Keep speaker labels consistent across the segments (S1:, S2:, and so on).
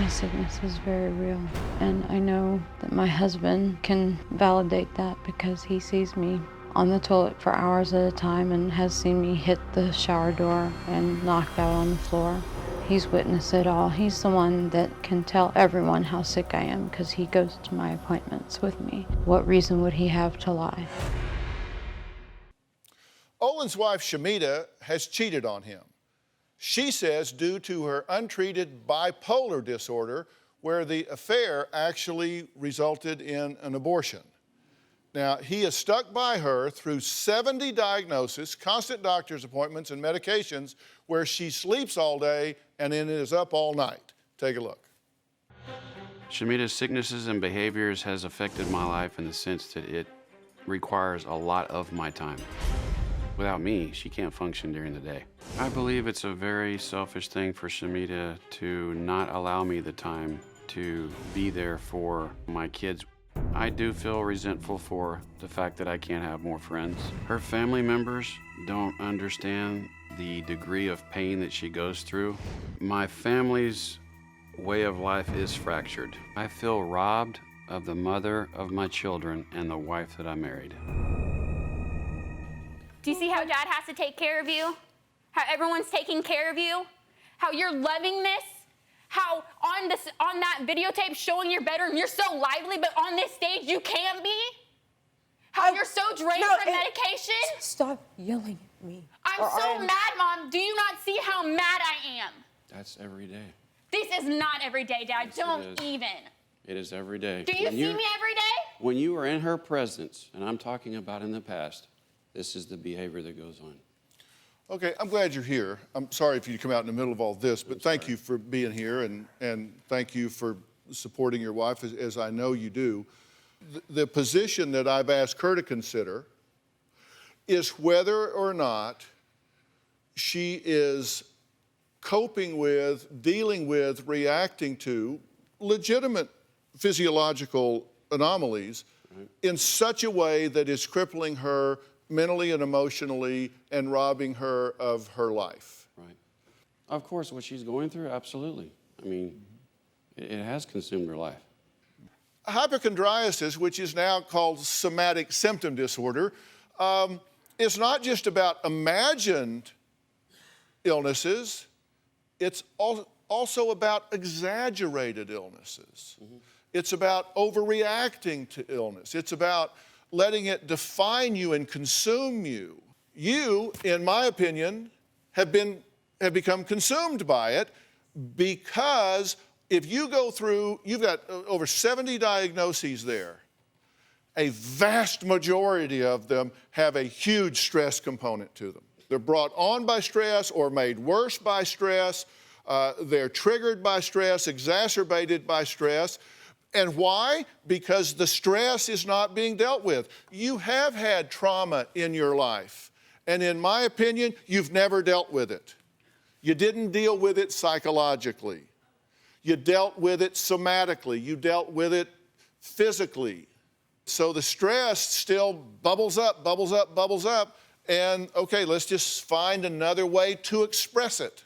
S1: My sickness is very real, and I know that my husband can validate that because he sees me on the toilet for hours at a time and has seen me hit the shower door and knocked out on the floor. He's witnessed it all. He's the one that can tell everyone how sick I am because he goes to my appointments with me. What reason would he have to lie?
S2: Owen's wife, Shemida, has cheated on him. She says due to her untreated bipolar disorder, where the affair actually resulted in an abortion. Now, he is stuck by her through 70 diagnoses, constant doctor's appointments, and medications where she sleeps all day and then is up all night. Take a look.
S3: Shemida's sicknesses and behaviors has affected my life in the sense that it requires a lot of my time. Without me, she can't function during the day. I believe it's a very selfish thing for Shemida to not allow me the time to be there for my kids. I do feel resentful for the fact that I can't have more friends. Her family members don't understand the degree of pain that she goes through. My family's way of life is fractured. I feel robbed of the mother of my children and the wife that I married.
S4: Do you see how Dad has to take care of you? How everyone's taking care of you? How you're loving this? How on that videotape showing your bedroom, you're so lively, but on this stage you can't be? How you're so drained from medication?
S5: Stop yelling at me.
S4: I'm so mad, Mom. Do you not see how mad I am?
S3: That's every day.
S4: This is not every day, Dad.
S3: Yes,
S4: Don't even.
S3: It is every day.
S4: Do you see me every day?
S3: When you are in her presence, and I'm talking about in the past, this is the behavior that goes on.
S2: Okay, I'm glad you're here. I'm sorry if you come out in the middle of all this, but thank you for being here and thank you for supporting your wife, as I know you do. The position that I've asked her to consider is whether or not she is coping with, dealing with, reacting to legitimate physiological anomalies in such a way that is crippling her mentally and emotionally and robbing her of her life.
S3: Right. Of course, what she's going through, absolutely. I mean, it has consumed her life.
S2: Hypochondriasis, which is now called somatic symptom disorder, is not just about imagined illnesses, it's also about exaggerated illnesses. Mm-hmm. It's about overreacting to illness. It's about letting it define you and consume you. You, in my opinion, have become consumed by it because if you go through, you've got over 70 diagnoses there. A vast majority of them have a huge stress component to them. They're brought on by stress or made worse by stress. They're triggered by stress, exacerbated by stress. And why? Because the stress is not being dealt with. You have had trauma in your life. And in my opinion, you've never dealt with it. You didn't deal with it psychologically. You dealt with it somatically. You dealt with it physically. So the stress still bubbles up, bubbles up, bubbles up. And okay, let's just find another way to express it.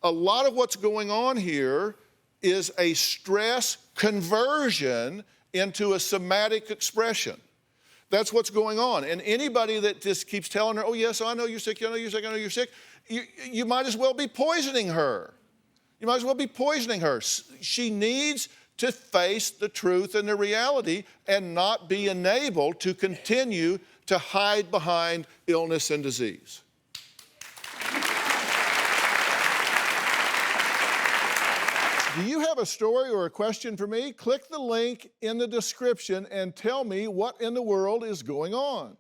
S2: A lot of what's going on here is a stress conversion into a somatic expression. That's what's going on. And anybody that just keeps telling her, oh yes, I know you're sick, I know you're sick, I know you're sick, you might as well be poisoning her. You might as well be poisoning her. She needs to face the truth and the reality and not be enabled to continue to hide behind illness and disease. Do you have a story or a question for me? Click the link in the description and tell me what in the world is going on.